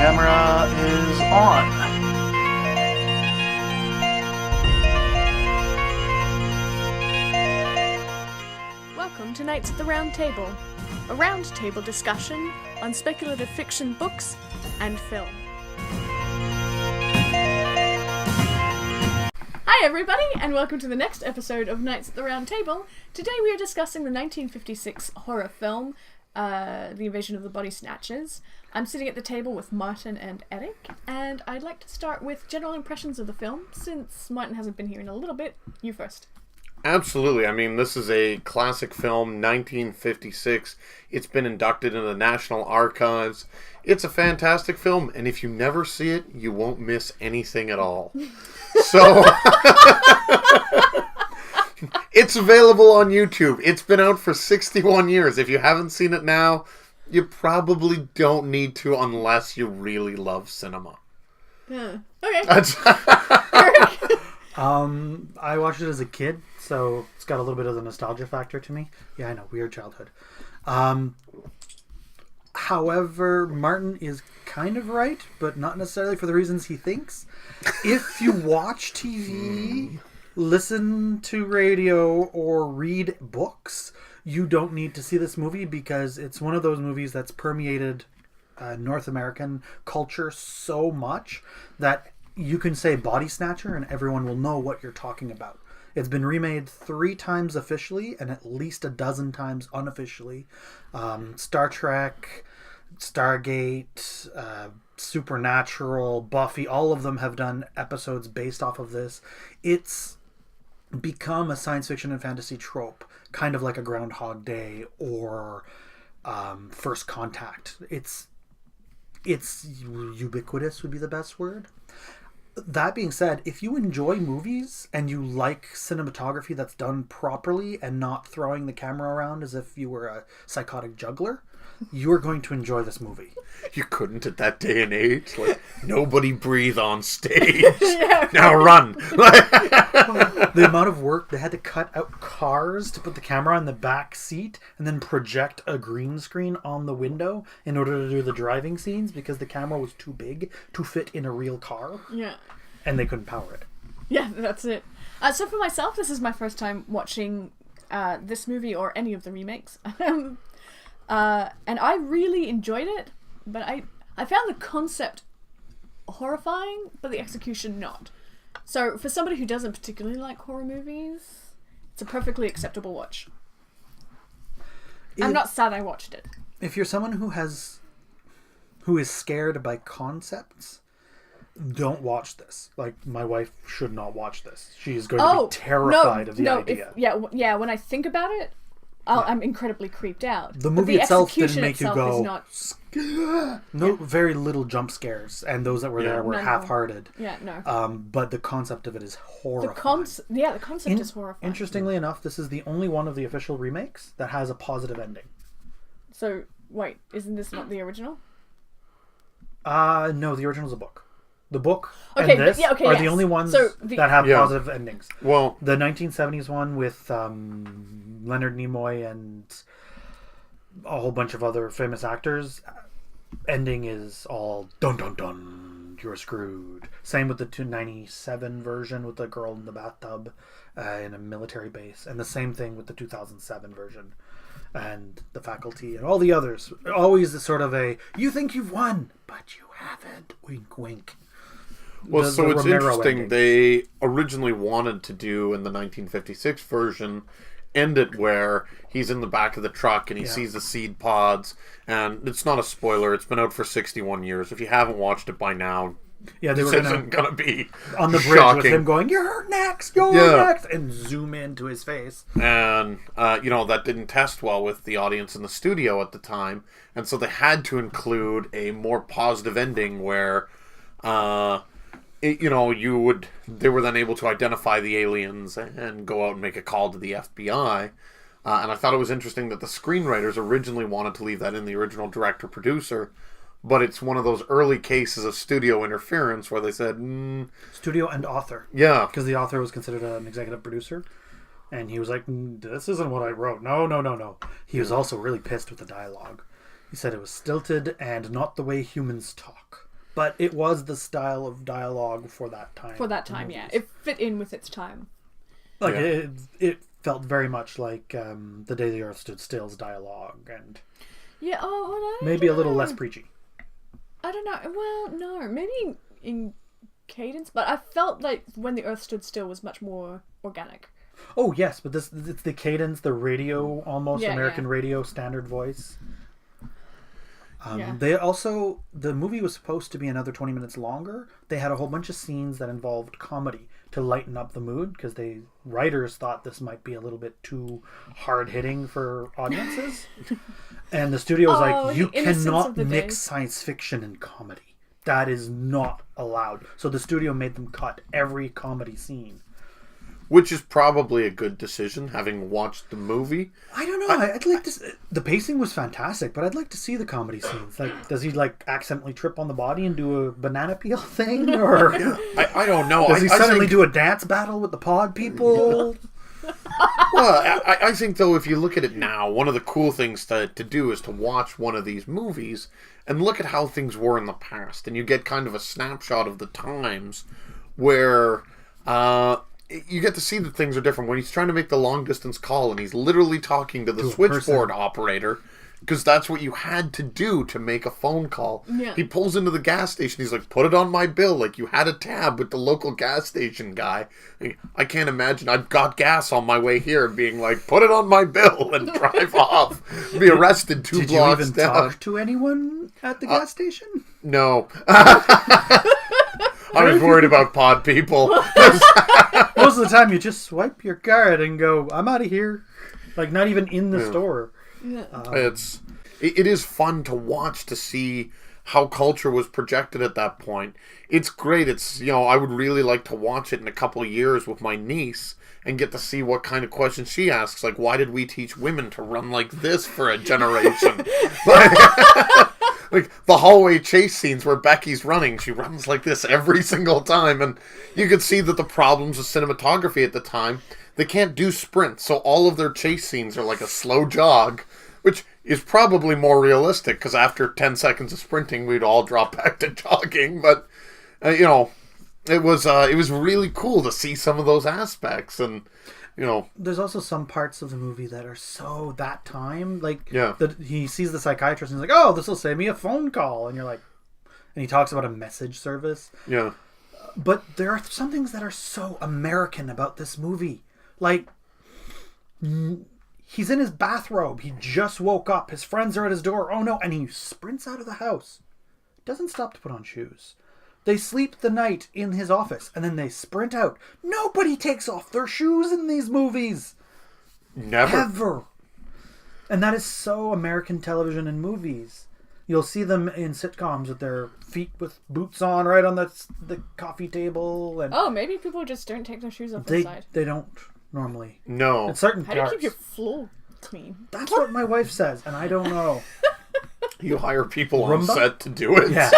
camera is on. Welcome to Nights at the Round Table, a round table discussion on speculative fiction books and film. Hi everybody, and welcome to the next episode of Nights at the Round Table. Today we are discussing the 1956 horror film, The Invasion of the Body Snatchers. I'm sitting at the table with Martin and Eric, and I'd like to start with general impressions of the film, since Martin hasn't been here in a little bit. You first. Absolutely. I mean, this is a classic film, 1956. It's been inducted into the National Archives. It's a fantastic film, and if you never see it, you won't miss anything at all. So, it's available on YouTube. It's been out for 61 years. If you haven't seen it now, you probably don't need to unless you really love cinema. Yeah. Okay. I watched it as a kid, so it's got a little bit of the nostalgia factor to me. Yeah, I know, weird childhood. However, Martin is kind of right, but not necessarily for the reasons he thinks. If you watch TV, listen to radio, or read books, you don't need to see this movie because it's one of those movies that's permeated North American culture so much that you can say Body Snatcher and everyone will know what you're talking about. It's been remade 3 times officially and at least a dozen times unofficially. Star Trek, Stargate, Supernatural, Buffy, all of them have done episodes based off of this. It's become a science fiction and fantasy trope, kind of like a Groundhog Day or First Contact. It's ubiquitous would be the best word. That being said, if you enjoy movies and you like cinematography that's done properly and not throwing the camera around as if you were a psychotic juggler, you're going to enjoy this movie. You couldn't at that day and age. Like, nobody breathe on stage. Now run. The amount of work, they had to cut out cars to put the camera in the back seat and then project a green screen on the window in order to do the driving scenes because the camera was too big to fit in a real car. Yeah. And they couldn't power it. Yeah, that's it. So for myself, this is my first time watching this movie or any of the remakes. And I really enjoyed it, but I found the concept horrifying, but the execution not. So for somebody who doesn't particularly like horror movies, it's a perfectly acceptable watch. I'm not sad I watched it. If you're someone who is scared by concepts, don't watch this. Like, my wife should not watch this. She's going to be terrified of the idea. When I think about it, I'm incredibly creeped out. The movie itself didn't make you go, not... very little jump scares, and those that were there were half-hearted. Yeah, no. But the concept of it is horrifying. The concept is horrifying. Interestingly enough, this is the only one of the official remakes that has a positive ending. So, wait, isn't this not the original? No, the original's a book. The book and this are the only ones that have positive endings. Well, the 1970s one with Leonard Nimoy and a whole bunch of other famous actors, ending is all dun dun dun, you're screwed. Same with the 1997 version with the girl in the bathtub in a military base, and the same thing with the 2007 version and The Faculty and all the others. Always sort of a, you think you've won, but you haven't. Wink, wink. Well, so it's interesting. Ending. They originally wanted to do, in the 1956 version, end it where he's in the back of the truck and he sees the seed pods. And it's not a spoiler. It's been out for 61 years. If you haven't watched it by now, this isn't going to be on the bridge shocking. With him going, you're next, next, and zoom into his face. And, that didn't test well with the audience in the studio at the time. And so they had to include a more positive ending where... they were then able to identify the aliens and go out and make a call to the FBI. And I thought it was interesting that the screenwriters originally wanted to leave that in, the original director-producer. But it's one of those early cases of studio interference where they said... Studio and author. Yeah. Because the author was considered an executive producer. And he was like, this isn't what I wrote. No. He was also really pissed with the dialogue. He said it was stilted and not the way humans talk. but it was the style of dialogue for that time. For that time, yeah. It fit in with its time. Like, it felt very much like The Day the Earth Stood Still's dialogue, and yeah, maybe a little less preachy. I don't know. Well, no, maybe in cadence, but I felt like When the Earth Stood Still was much more organic. Oh yes, but it's the cadence, the radio, almost American radio standard voice. They also, the movie was supposed to be another 20 minutes longer. They had a whole bunch of scenes that involved comedy to lighten up the mood, because writers thought this might be a little bit too hard hitting for audiences. And the studio was like, you cannot mix science fiction and comedy. That is not allowed. So the studio made them cut every comedy scene. Which is probably a good decision, having watched the movie. I don't know. I'd like to. The pacing was fantastic, but I'd like to see the comedy scenes. Like, does he accidentally trip on the body and do a banana peel thing, or I don't know. Does he suddenly do a dance battle with the pod people? Well, I think though, if you look at it now, one of the cool things to do is to watch one of these movies and look at how things were in the past, and you get kind of a snapshot of the times where. You get to see that things are different when he's trying to make the long distance call and he's literally talking to the switchboard operator, because that's what you had to do to make a phone call. Yeah. He pulls into the gas station. He's like, put it on my bill. Like, you had a tab with the local gas station guy. I can't imagine. I've got gas on my way here being like, put it on my bill and drive off. Be arrested 2 blocks down. Did you even talk to anyone at the gas station? No. I was worried about pod people. Most of the time you just swipe your card and go, I'm out of here. Like, not even in the store. Yeah. It is fun to watch, to see how culture was projected at that point. It's great. It's, I would really like to watch it in a couple of years with my niece and get to see what kind of questions she asks. Like, why did we teach women to run like this for a generation? Like the hallway chase scenes where Becky's running, she runs like this every single time, and you could see that the problems with cinematography at the time, they can't do sprints, so all of their chase scenes are like a slow jog, which is probably more realistic, because after 10 seconds of sprinting, we'd all drop back to jogging, but, it was really cool to see some of those aspects, and... There's also some parts of the movie that are so that time. Like, he sees the psychiatrist and he's like, oh, this will save me a phone call. And you're like, and he talks about a message service. Yeah. But there are some things that are so American about this movie. Like, he's in his bathrobe. He just woke up. His friends are at his door. Oh, no. And he sprints out of the house. Doesn't stop to put on shoes. They sleep the night in his office, and then they sprint out. Nobody takes off their shoes in these movies. Never. Ever. And that is so American television and movies. You'll see them in sitcoms with their feet with boots on right on the coffee table. And maybe people just don't take their shoes off inside. They don't normally. No. In certain How do you keep your floor clean? That's what my wife says, and I don't know. You hire people on set to do it. Yeah.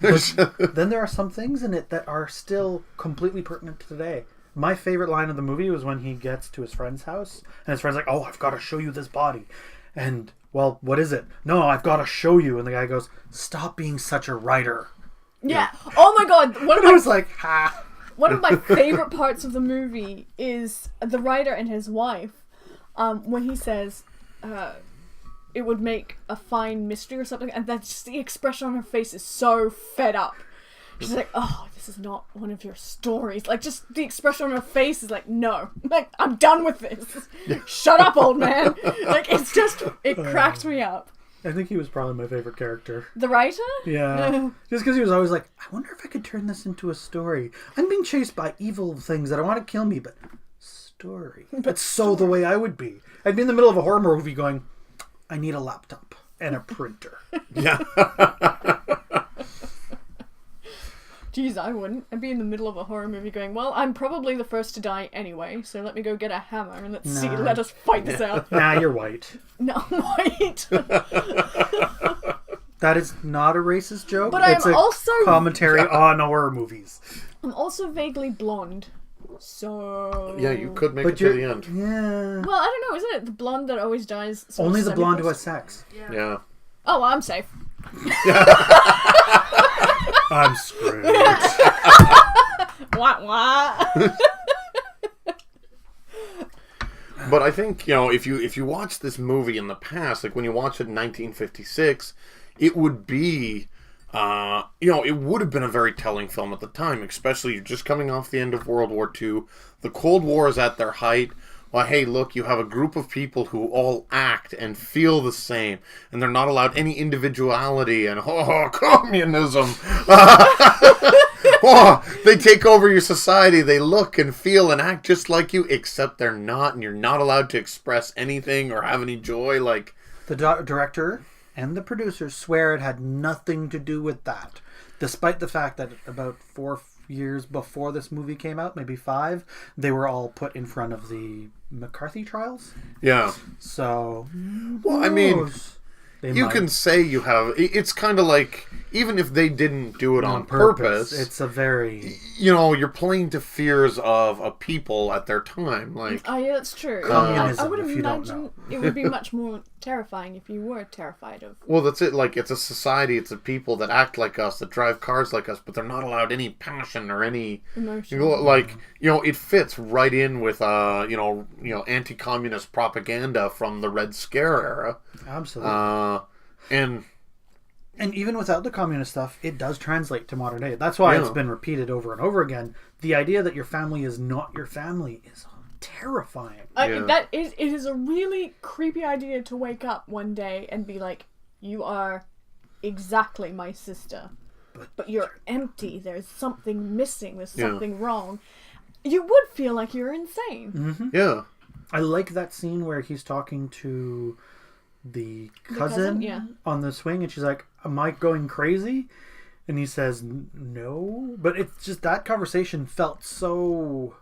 Then there are some things in it that are still completely pertinent to today. My favorite line of the movie was when he gets to his friend's house, and his friend's like, oh, I've got to show you this body. And, well, what is it? No, I've got to show you. And the guy goes, stop being such a writer. Yeah. Oh, my God. I was like, ha. One of my favorite parts of the movie is the writer and his wife, when he says... it would make a fine mystery or something, and that's just the expression on her face is so fed up. She's like, oh, this is not one of your stories. Like, just the expression on her face is like, no. Like, I'm done with this. Shut up, old man. Like, it's just, it cracked me up. I think he was probably my favorite character. The writer? Yeah. Just because he was always like, I wonder if I could turn this into a story. I'm being chased by evil things that want to kill me, but story. That's so the way I would be. I'd be in the middle of a horror movie going, I need a laptop and a printer. Yeah. Jeez, I wouldn't. I'd be in the middle of a horror movie going, well, I'm probably the first to die anyway, so let me go get a hammer and let us fight this out. Nah, you're white. No, I'm white. That is not a racist joke. But it's also commentary on horror movies. I'm also vaguely blonde. So... Yeah, you could make it to the end. Yeah. Well, I don't know, isn't it? The blonde that always dies... Only the blonde who has sex. Yeah. Oh, well, I'm safe. I'm screwed. Wah, wah. But I think, if you watch this movie in the past, like when you watch it in 1956, it would be, it would have been a very telling film at the time, especially you're just coming off the end of World War II. The Cold War is at their height. Well, hey, look, you have a group of people who all act and feel the same, and they're not allowed any individuality, and, communism! They take over your society, they look and feel and act just like you, except they're not, and you're not allowed to express anything or have any joy, like... The director and the producers swear it had nothing to do with that, despite the fact that about 4 years before this movie came out, maybe 5, they were all put in front of the McCarthy trials. Yeah. So, well, I mean, you can say you have... It's kind of like, even if they didn't do it on purpose, it's a very... you're playing to fears of a people at their time. Like, oh, yeah, that's true. Communism, I would if you don't imagine know. it would be much more terrifying if you were terrified of... Well, that's it. Like, it's a society, it's a people that act like us, that drive cars like us, but they're not allowed any passion or any... emotion. It fits right in with, anti-communist propaganda from the Red Scare era. Absolutely. And even without the communist stuff, it does translate to modern day. That's why it's been repeated over and over again. The idea that your family is not your family is terrifying. It is a really creepy idea to wake up one day and be like, you are exactly my sister, but you're empty. There's something missing. There's something wrong. You would feel like you're insane. Mm-hmm. Yeah. I like that scene where he's talking to the cousin on the swing, and she's like, am I going crazy? And he says no, but it's just that conversation felt so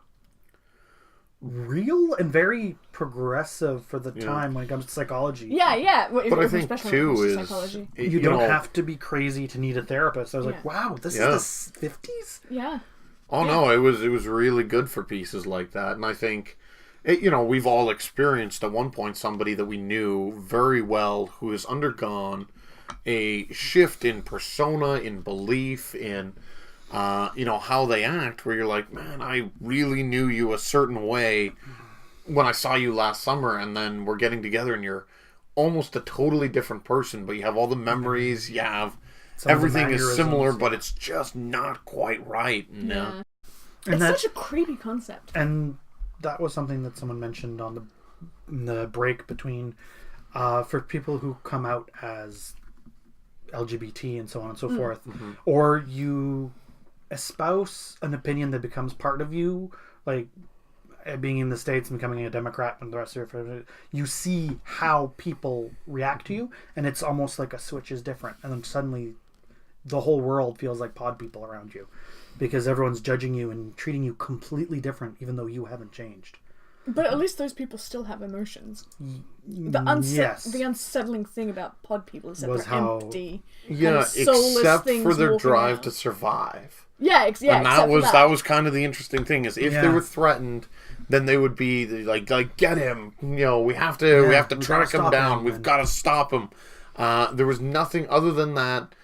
real and very progressive for the time when it comes to psychology. But I think too is psychology. You don't have to be crazy to need a therapist. I was like, wow, this is the 50s. No, it was really good for pieces like that. And I think we've all experienced at one point somebody that we knew very well who has undergone a shift in persona, in belief, in how they act, where you're like, man, I really knew you a certain way when I saw you last summer, and then we're getting together and you're almost a totally different person, but you have all the memories, you have everything is similar, but it's just not quite right. And it's such a creepy concept. And that was something that someone mentioned on the break between for people who come out as LGBT and so on and so forth, or you espouse an opinion that becomes part of you, like being in the States and becoming a Democrat and the rest of it, you see how people react to you, and it's almost like a switch is different, and then suddenly the whole world feels like pod people around you, because everyone's judging you and treating you completely different, even though you haven't changed. But at least those people still have emotions. The unsettling thing about pod people is that they're empty. Yeah, except for their drive to survive. And that was kind of the interesting thing, is if they were threatened, then they would be like get him. We have to track him down. We've got to stop him. There was nothing other than that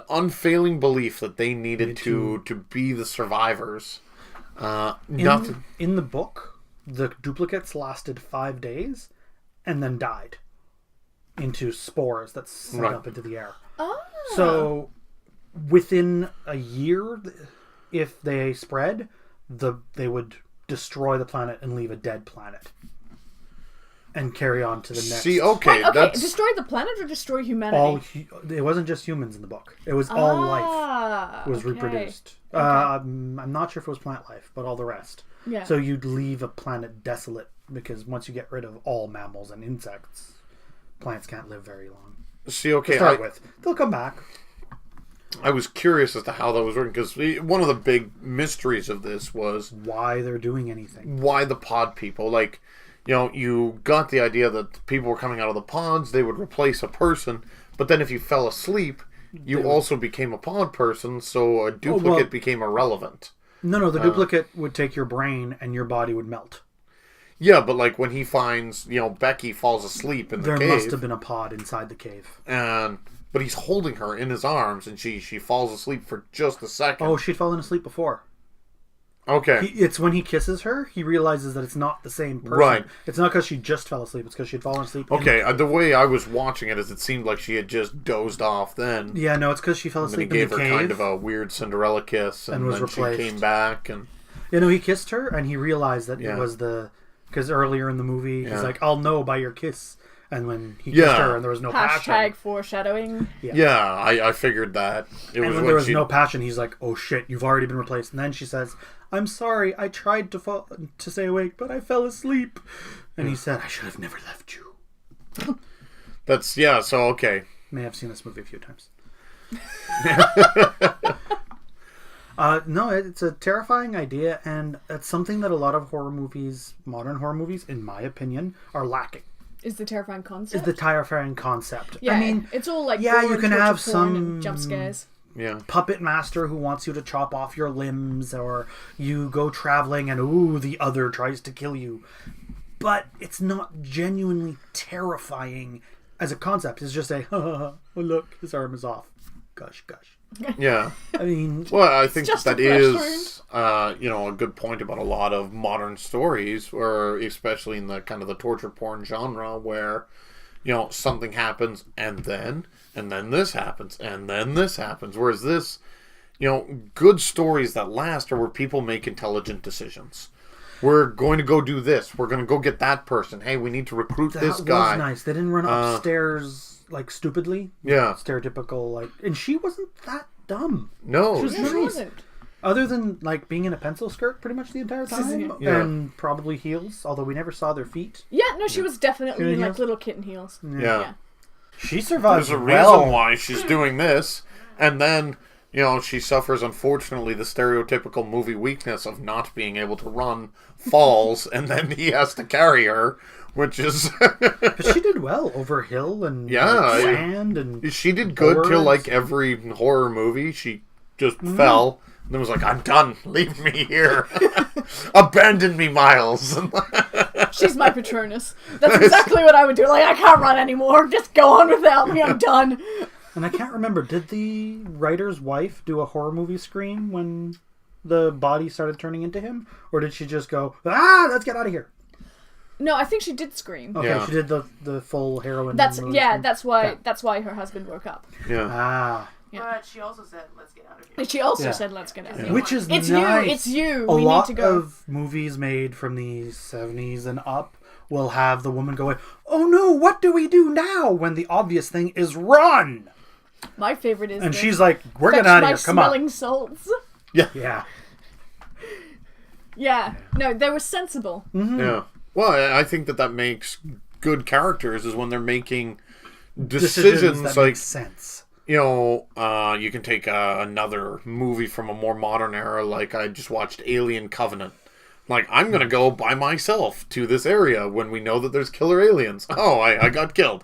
unfailing belief that they needed to be the survivors. Nothing in the book. The duplicates lasted 5 days and then died into spores that sent up into the air. So within a year, if they spread, they would destroy the planet and leave a dead planet and carry on to the next. Destroy the planet or destroy humanity? It wasn't just humans in the book. It was all life was reproduced. I'm not sure if it was plant life, but all the rest. Yeah. So you'd leave a planet desolate, because once you get rid of all mammals and insects, plants can't live very long. To start with, they'll come back. I was curious as to how that was working, because one of the big mysteries of this was why they're doing anything. Why the pod people? Like, you got the idea that people were coming out of the pods, they would replace a person, but then if you fell asleep, you also became a pod person, so a duplicate became irrelevant. No, the duplicate would take your brain and your body would melt. Yeah, but like when he finds, Becky falls asleep in the cave. There must have been a pod inside the cave. And but he's holding her in his arms, and she falls asleep for just a second. Oh, she'd fallen asleep before. Okay. It's when he kisses her, he realizes that it's not the same person. Right. It's not because she just fell asleep, it's because she'd fallen asleep. Okay, the way I was watching it is it seemed like she had just dozed off then. Yeah, no, it's because she fell asleep in the cave. And he gave her kind of a weird Cinderella kiss, and was then replaced. She came back, and... You know, he kissed her, and he realized that it was the... Because earlier in the movie, he's like, I'll know by your kiss. And when he kissed her and there was no passion... Hashtag foreshadowing. Yeah, I figured that. And when there was no passion, he's like, oh shit, you've already been replaced. And then she says... I'm sorry, I tried to stay awake, but I fell asleep. And he said, I should have never left you. So okay. May have seen this movie a few times. No, it's a terrifying idea, and it's something that a lot of horror movies, modern horror movies, in my opinion, are lacking. Is the terrifying concept? Is the terrifying concept. Yeah, I mean, it's all like you can have some jump scares. Yeah. Puppet master who wants you to chop off your limbs, or you go traveling and the other tries to kill you. But it's not genuinely terrifying as a concept. It's just oh look, his arm is off. Gosh. Yeah. I mean... Well, I think that is, a good point about a lot of modern stories, or especially in the kind of the torture porn genre, where, something happens and then this happens, and then this happens. Whereas this, good stories that last are where people make intelligent decisions. We're going to go do this. We're going to go get that person. Hey, we need to recruit this guy. That was nice. They didn't run upstairs, stupidly. Yeah. Stereotypical, And she wasn't that dumb. No. She was nice. She wasn't. Other than, being in a pencil skirt pretty much the entire time. Yeah. And probably heels, although we never saw their feet. Yeah, no, she was definitely in, little kitten heels. Yeah. She survives. There's a reason why she's doing this, and then she suffers, unfortunately, the stereotypical movie weakness of not being able to run, falls, and then he has to carry her, which is... But she did well over hill and sand and... She did good till every horror movie. She just fell, and then was like, I'm done. Leave me here. Abandon me, Miles. She's my Patronus. That's exactly what I would do. I can't run anymore. Just go on without me. I'm done. And I can't remember, did the writer's wife do a horror movie scream when the body started turning into him? Or did she just go, let's get out of here? No, I think she did scream. Okay, she did the full heroin. That's why her husband woke up. Yeah. Yeah. But she also said, let's get out of here. She also said, let's get out of here. Which is nice. It's you. We need to go. A lot of movies made from the 70s and up will have the woman going, oh no, what do we do now? When the obvious thing is run. My favorite is... And she's like, we're getting out of here, come on. smelling salts. Yeah. Yeah. No, they were sensible. Mm-hmm. Yeah. Well, I think that makes good characters is when they're making decisions that make sense. You can take another movie from a more modern era, I just watched Alien Covenant. I'm going to go by myself to this area when we know that there's killer aliens. Oh, I got killed.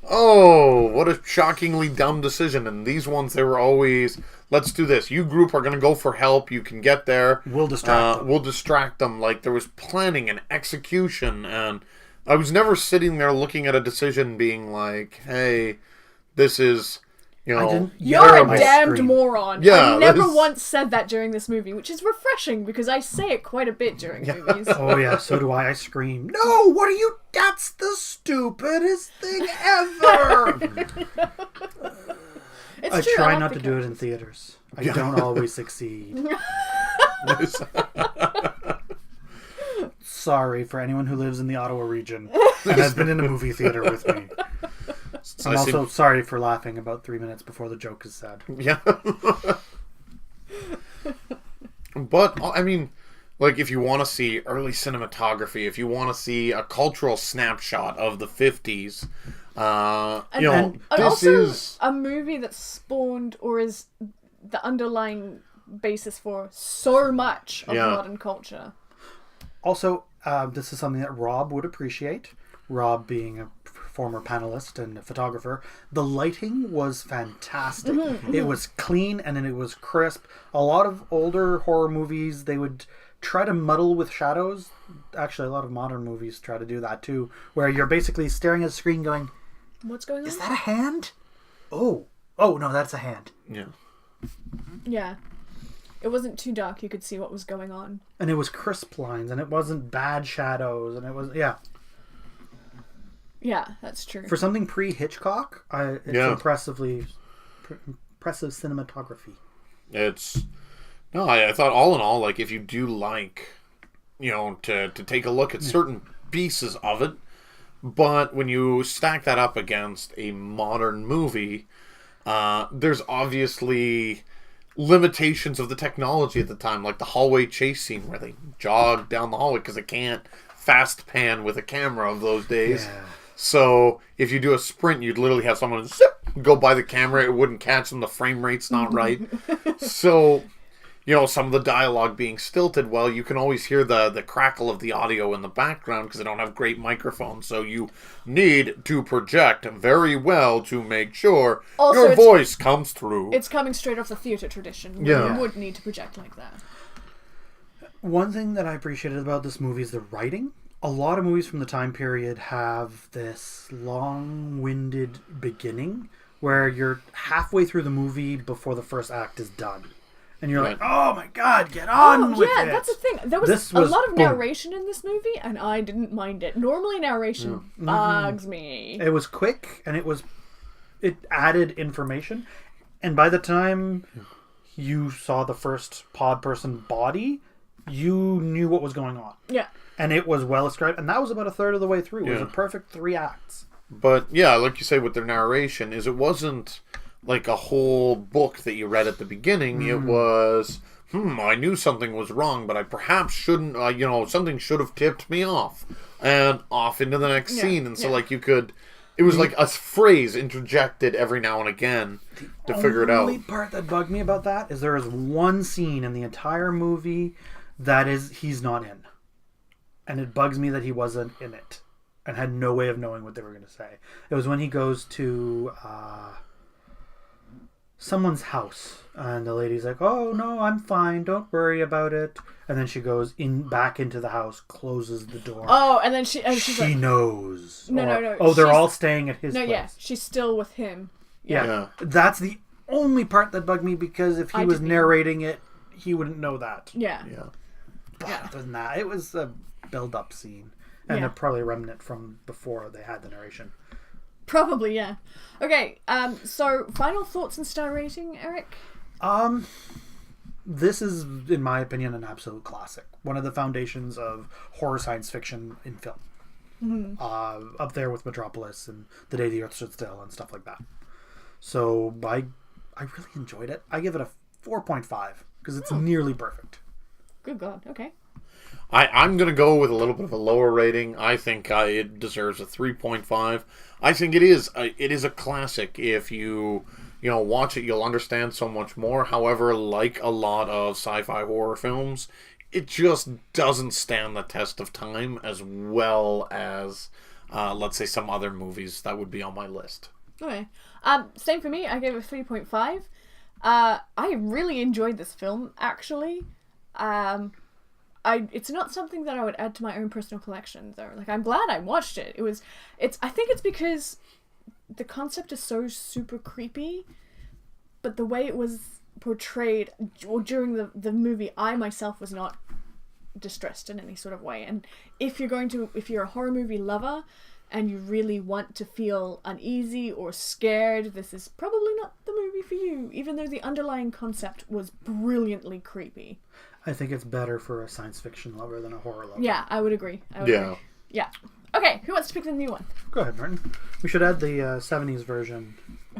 Oh, what a shockingly dumb decision. And these ones, they were always, let's do this. You group are going to go for help. You can get there. We'll distract them. There was planning and execution. And I was never sitting there looking at a decision being like, hey, this is... You're a damned moron. Yeah, I never once said that during this movie, which is refreshing because I say it quite a bit during movies. Oh yeah, so do I. I scream, no, what are you... That's the stupidest thing ever! It's I true, try not to do it in theaters. I don't always succeed. Sorry for anyone who lives in the Ottawa region and has been in a movie theater with me. I'm also sorry for laughing about 3 minutes before the joke is said. Yeah. But, I mean, if you want to see early cinematography, if you want to see a cultural snapshot of the 50s, this is a movie that spawned or is the underlying basis for so much of modern culture. Also, this is something that Rob would appreciate. Rob being a former panelist and a photographer, the lighting was fantastic. It was clean and then it was crisp. A lot of older horror movies, they would try to muddle with shadows. Actually, a lot of modern movies try to do that too, where you're basically staring at the screen going, what's going on? Is that a hand? Oh, no, that's a hand. Yeah. Yeah. It wasn't too dark. You could see what was going on. And it was crisp lines, and it wasn't bad shadows, and it was, yeah. Yeah, that's true. For something pre-Hitchcock, it's impressive cinematography. I thought all in all, like, if you do like, to take a look at certain pieces of it, but when you stack that up against a modern movie, there's obviously limitations of the technology at the time, like the hallway chase scene where they jog down the hallway because they can't fast pan with a camera of those days. Yeah. So if you do a sprint, you'd literally have someone zip, go by the camera. It wouldn't catch them. The frame rate's not right. So, some of the dialogue being stilted, well, you can always hear the crackle of the audio in the background because they don't have great microphones. So you need to project very well to make sure also, your voice comes through. It's coming straight off the theatre tradition. Yeah. You would need to project like that. One thing that I appreciated about this movie is the writing. A lot of movies from the time period have this long-winded beginning where you're halfway through the movie before the first act is done. And you're like, oh my god, get on with it. Yeah, that's the thing. There was a lot of narration in this movie, and I didn't mind it. Normally narration bugs me. It was quick, and it added information. And by the time you saw the first pod person body, you knew what was going on. Yeah. And it was well described, and that was about a third of the way through. It was a perfect 3 acts. But yeah, like you say with their narration, it wasn't like a whole book that you read at the beginning. It was, I knew something was wrong, but I perhaps shouldn't, something should have tipped me off. And off into the next scene. And so like it was like a phrase interjected every now and again to figure it out. The only part that bugged me about that is there is one scene in the entire movie that he's not in. And it bugs me that he wasn't in it and had no way of knowing what they were going to say. It was when he goes to someone's house and the lady's like, oh no, I'm fine, don't worry about it. And then she goes back into the house, closes the door. Oh, and then she's she like, knows. No. Oh, they're all staying at his place. Yeah, she's still with him. Yeah. That's the only part that bugged me because if he was narrating it, he wouldn't know that. Yeah. But other than that, it was a build-up scene. And probably a remnant from before they had the narration. Probably, yeah. Okay, so final thoughts and star rating, Eric? This is, in my opinion, an absolute classic. One of the foundations of horror science fiction in film. Mm-hmm. Up there with Metropolis and The Day the Earth Stood Still and stuff like that. So I really enjoyed it. I give it a 4.5 because it's nearly perfect. Good God, okay. I'm going to go with a little bit of a lower rating. I think it deserves a 3.5. I think it is a classic. If you watch it, you'll understand so much more. However, like a lot of sci-fi horror films, it just doesn't stand the test of time as well as, let's say, some other movies that would be on my list. Okay. Same for me. I gave it a 3.5. I really enjoyed this film, actually. It's not something that I would add to my own personal collection, though. Like, I'm glad I watched it. I think it's because the concept is so super creepy, but the way it was portrayed during the movie, I myself was not distressed in any sort of way. And if you're a horror movie lover and you really want to feel uneasy or scared, this is probably not the movie for you, even though the underlying concept was brilliantly creepy. I think it's better for a science fiction lover than a horror lover. Yeah, I would agree. Agree. Yeah. Okay, who wants to pick the new one? Go ahead, Martin. We should add the 70s version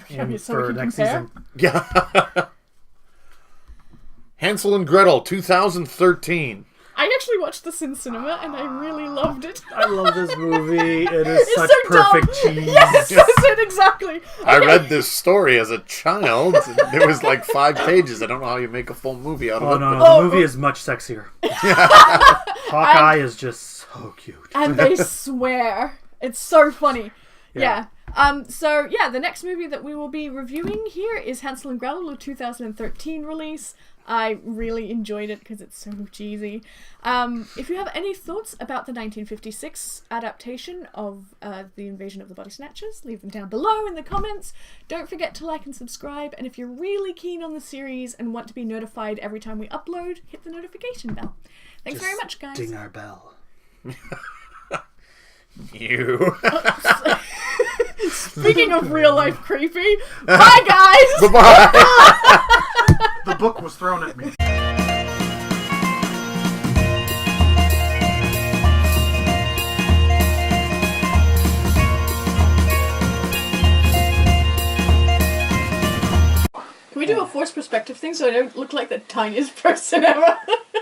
for next season. Yeah. Hansel and Gretel, 2013. I actually watched this in cinema and I really loved it. I love this movie. It is such so perfect cheese. Yes, that's it, exactly. Okay. I read this story as a child. It was like 5 pages. I don't know how you make a full movie out of it. No, the movie is much sexier. Hawkeye is just so cute. And they swear. It's so funny. Yeah. So the next movie that we will be reviewing here is Hansel and Gretel, a 2013 release. I really enjoyed it because it's so cheesy. If you have any thoughts about the 1956 adaptation of The Invasion of the Body Snatchers, leave them down below in the comments. Don't forget to like and subscribe, and if you're really keen on the series and want to be notified every time we upload, hit the notification bell. Thanks very much, guys. Ding our bell. You. Speaking of real life creepy, bye guys! Bye-bye! The book was thrown at me. Can we do a forced perspective thing so I don't look like the tiniest person ever?